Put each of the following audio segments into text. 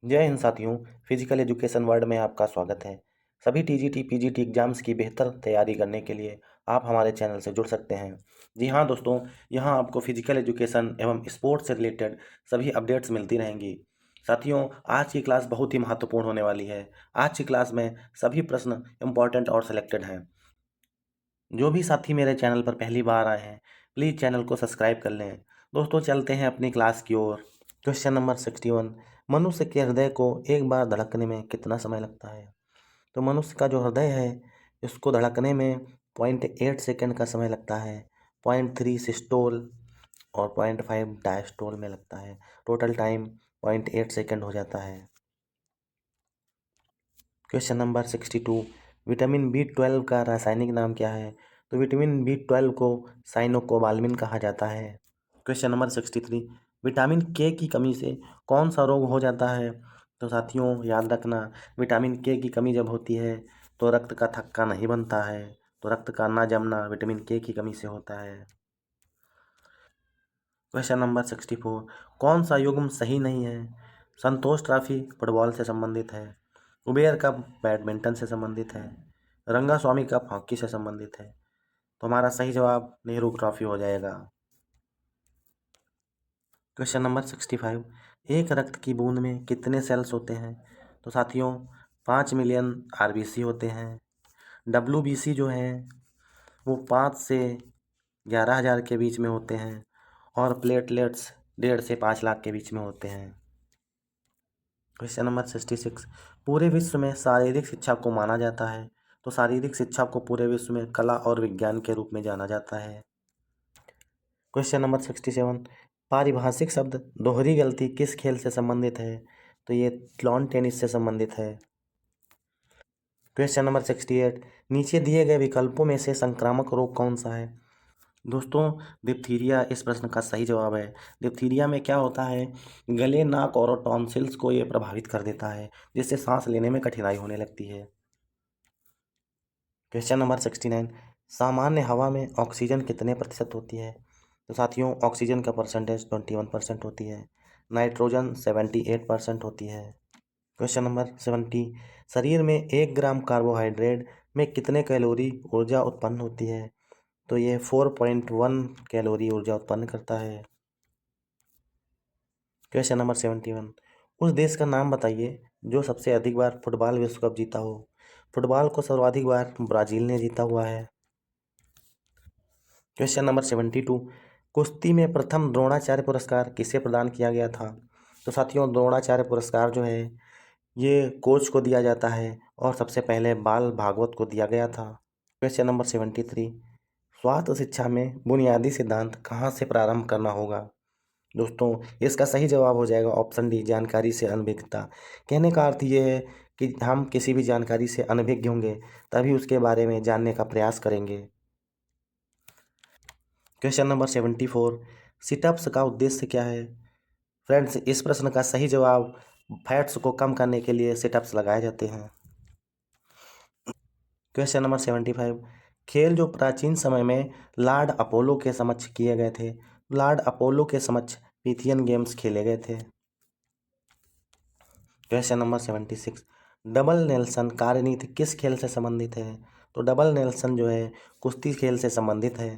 जय हिंद साथियों। Physical education world में आपका स्वागत है। सभी टीजीटी पीजीटी एग्जाम्स की बेहतर तैयारी करने के लिए आप हमारे चैनल से जुड़ सकते हैं। जी हाँ दोस्तों, यहाँ आपको फिजिकल एजुकेशन एवं स्पोर्ट्स से रिलेटेड सभी अपडेट्स मिलती रहेंगी। साथियों, आज की क्लास बहुत ही महत्वपूर्ण होने वाली है। आज की क्लास में सभी प्रश्न इम्पॉर्टेंट और सिलेक्टेड हैं। जो भी साथी मेरे चैनल पर पहली बार आए हैं, प्लीज़ चैनल को सब्सक्राइब कर लें। दोस्तों, चलते हैं अपनी क्लास की ओर। क्वेश्चन नंबर 61, मनुष्य के हृदय को एक बार धड़कने में कितना समय लगता है? तो मनुष्य का जो हृदय है, इसको धड़कने में 0.8 सेकेंड का समय लगता है। 0.3 सिस्टोल और 0.5 डायस्टोल में लगता है। टोटल टाइम 0.8 सेकेंड हो जाता है। क्वेश्चन नंबर 62, विटामिन B12 का रासायनिक नाम क्या है? तो विटामिन B12 को साइनोकोबाल्मिन कहा जाता है। क्वेश्चन नंबर 63, विटामिन के की कमी से कौन सा रोग हो जाता है? तो साथियों, याद रखना, विटामिन के की कमी जब होती है तो रक्त का थक्का नहीं बनता है। तो रक्त का ना जमना विटामिन के की कमी से होता है। क्वेश्चन नंबर 64, कौन सा युग्म सही नहीं है? संतोष ट्रॉफी फुटबॉल से संबंधित है। उबेर कप बैडमिंटन से संबंधित है। रंगास्वामी कप हॉकी से संबंधित है। तो हमारा सही जवाब नेहरू ट्रॉफी हो जाएगा। क्वेश्चन नंबर 65, एक रक्त की बूंद में कितने सेल्स होते हैं? तो साथियों, 5 मिलियन RBC होते हैं। WBC जो है वो 5 से 11,000 के बीच में होते हैं और प्लेटलेट्स 1.5 से 5 लाख के बीच में होते हैं। क्वेश्चन नंबर 66, पूरे विश्व में शारीरिक शिक्षा को माना जाता है। तो शारीरिक शिक्षा को पूरे विश्व में कला और विज्ञान के रूप में जाना जाता है। क्वेश्चन नंबर 67, पारिभाषिक शब्द दोहरी गलती किस खेल से संबंधित है? तो ये लॉन टेनिस से संबंधित है। क्वेश्चन नंबर 68, नीचे दिए गए विकल्पों में से संक्रामक रोग कौन सा है? दोस्तों, डिप्थीरिया इस प्रश्न का सही जवाब है। डिप्थीरिया में क्या होता है, गले, नाक और टॉन्सिल्स को ये प्रभावित कर देता है, जिससे सांस लेने में कठिनाई होने लगती है। क्वेश्चन नंबर 69, सामान्य हवा में ऑक्सीजन कितने प्रतिशत होती है? तो साथियों, ऑक्सीजन का परसेंटेज 21% होती है। नाइट्रोजन 78% होती है। क्वेश्चन नंबर 70, शरीर में 1 ग्राम कार्बोहाइड्रेट में कितने कैलोरी ऊर्जा उत्पन्न होती है? तो ये 4.1 कैलोरी ऊर्जा उत्पन्न करता है। क्वेश्चन नंबर 71, उस देश का नाम बताइए जो सबसे अधिक बार फुटबॉल विश्व कप जीता हो। फुटबॉल को सर्वाधिक बार ब्राज़ील ने जीता हुआ है। क्वेश्चन नंबर 72, कुश्ती में प्रथम द्रोणाचार्य पुरस्कार किसे प्रदान किया गया था? तो साथियों, द्रोणाचार्य पुरस्कार जो है ये कोच को दिया जाता है और सबसे पहले बाल भागवत को दिया गया था। क्वेश्चन नंबर 73, स्वास्थ्य शिक्षा में बुनियादी सिद्धांत कहाँ से प्रारंभ करना होगा? दोस्तों, इसका सही जवाब हो जाएगा ऑप्शन डी, जानकारी से अनभिज्ञता। कहने का अर्थ ये है कि हम किसी भी जानकारी से अनभिज्ञ होंगे तभी उसके बारे में जानने का प्रयास करेंगे। क्वेश्चन नंबर 74, सिटअप्स का उद्देश्य क्या है? फ्रेंड्स, इस प्रश्न का सही जवाब, फैट्स को कम करने के लिए सिटअप्स लगाए जाते हैं। क्वेश्चन नंबर 75, खेल जो प्राचीन समय में लॉर्ड अपोलो के समक्ष किए गए थे, लॉर्ड अपोलो के समक्ष पिथियन गेम्स खेले गए थे। क्वेश्चन नंबर 76, डबल नेल्सन कार्यनीति किस खेल से संबंधित है? तो डबल नेल्सन जो है कुश्ती खेल से संबंधित है।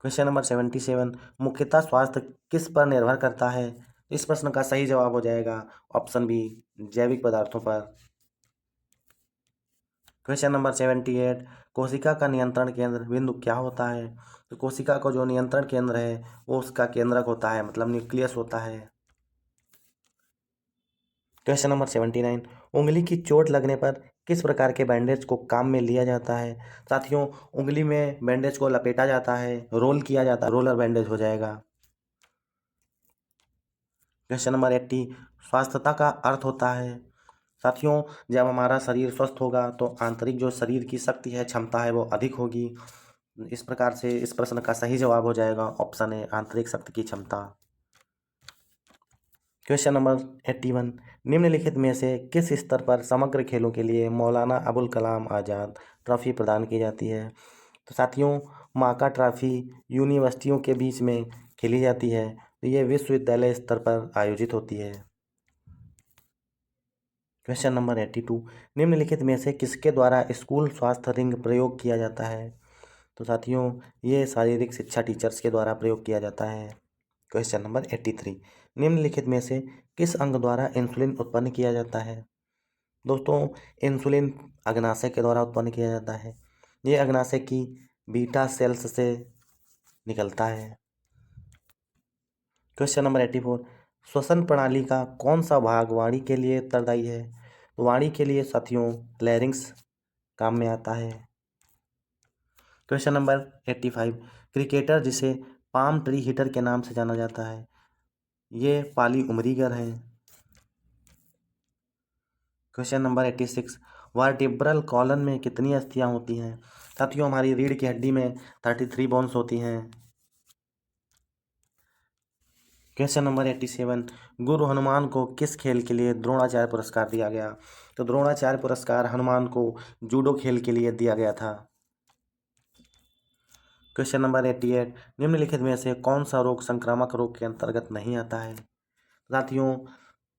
क्वेश्चन नंबर 77, मुख्यतः स्वास्थ्य किस पर निर्भर करता है? इस प्रश्न का सही जवाब हो जाएगा ऑप्शन बी, जैविक पदार्थों पर। क्वेश्चन नंबर 78, कोशिका का नियंत्रण केंद्र बिंदु क्या होता है? तो कोशिका का जो नियंत्रण केंद्र है वो उसका केंद्रक होता है, मतलब न्यूक्लियस होता है। क्वेश्चन नंबर 79, उंगली की चोट लगने पर किस प्रकार के बैंडेज को काम में लिया जाता है? साथियों, उंगली में बैंडेज को लपेटा जाता है, रोल किया जाता है, रोलर बैंडेज हो जाएगा। क्वेश्चन नंबर 80, स्वास्थ्यता का अर्थ होता है? साथियों, जब हमारा शरीर स्वस्थ होगा तो आंतरिक जो शरीर की शक्ति है, क्षमता है, वो अधिक होगी। इस प्रकार से इस प्रश्न का सही जवाब हो जाएगा ऑप्शन ए, आंतरिक शक्ति की क्षमता। क्वेश्चन नंबर 81, निम्नलिखित में से किस स्तर पर समग्र खेलों के लिए मौलाना अबुल कलाम आज़ाद ट्रॉफी प्रदान की जाती है? तो साथियों, माका ट्रॉफी यूनिवर्सिटियों के बीच में खेली जाती है, तो ये विश्वविद्यालय स्तर पर आयोजित होती है। क्वेश्चन नंबर 82, निम्नलिखित में से किसके द्वारा स्कूल स्वास्थ्य रिंग प्रयोग किया जाता है? तो साथियों, ये शारीरिक शिक्षा टीचर्स के द्वारा प्रयोग किया जाता है। क्वेश्चन नंबर 83, निम्नलिखित में से किस अंग द्वारा इंसुलिन उत्पन्न किया जाता है? दोस्तों, इंसुलिन अग्नाशय के द्वारा उत्पन्न किया जाता है। ये अग्नाशय की बीटा सेल्स से निकलता है। क्वेश्चन नंबर 84, श्वसन प्रणाली का कौन सा भाग वाणी के लिए उत्तरदायी है? तो वाणी के लिए साथियों लैरिंक्स काम में आता है। क्वेश्चन नंबर 85, क्रिकेटर जिसे पाम ट्री हिटर के नाम से जाना जाता है, ये पाली उमरीगर है। क्वेश्चन नंबर 86, वर्टिब्रल कॉलन में कितनी अस्थियां होती हैं? साथियों, हमारी रीढ़ की हड्डी में 33 बोन्स होती हैं। क्वेश्चन नंबर 87, गुरु हनुमान को किस खेल के लिए द्रोणाचार्य पुरस्कार दिया गया? तो द्रोणाचार्य पुरस्कार हनुमान को जूडो खेल के लिए दिया गया था। क्वेश्चन नंबर 88, निम्नलिखित में से कौन सा रोग संक्रामक रोग के अंतर्गत नहीं आता है? साथियों,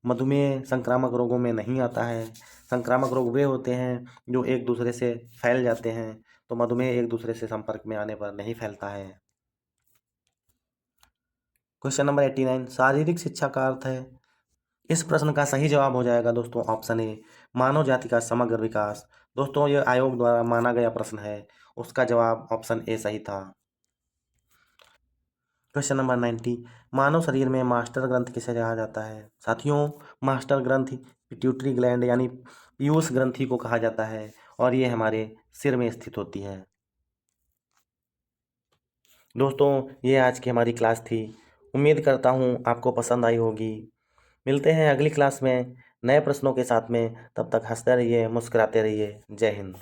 मधुमेह संक्रामक रोगों में नहीं आता है। संक्रामक रोग वे होते हैं जो एक दूसरे से फैल जाते हैं, तो मधुमेह एक दूसरे से संपर्क में आने पर नहीं फैलता है। क्वेश्चन नंबर 89, शारीरिक शिक्षा का अर्थ है? इस प्रश्न का सही जवाब हो जाएगा दोस्तों ऑप्शन ए, मानव जाति का समग्र विकास। दोस्तों, यह आयोग द्वारा माना गया प्रश्न है, उसका जवाब ऑप्शन ए सही था। क्वेश्चन नंबर 90, मानव शरीर में मास्टर ग्रंथि किसे कहा जाता है? साथियों, मास्टर ग्रंथि पिट्यूटरी ग्लैंड यानी पीयूष ग्रंथि को कहा जाता है और ये हमारे सिर में स्थित होती है। दोस्तों, ये आज की हमारी क्लास थी। उम्मीद करता हूँ आपको पसंद आई होगी। मिलते हैं अगली क्लास में नए प्रश्नों के साथ में। तब तक हंसते रहिए, मुस्कुराते रहिए। जय हिंद।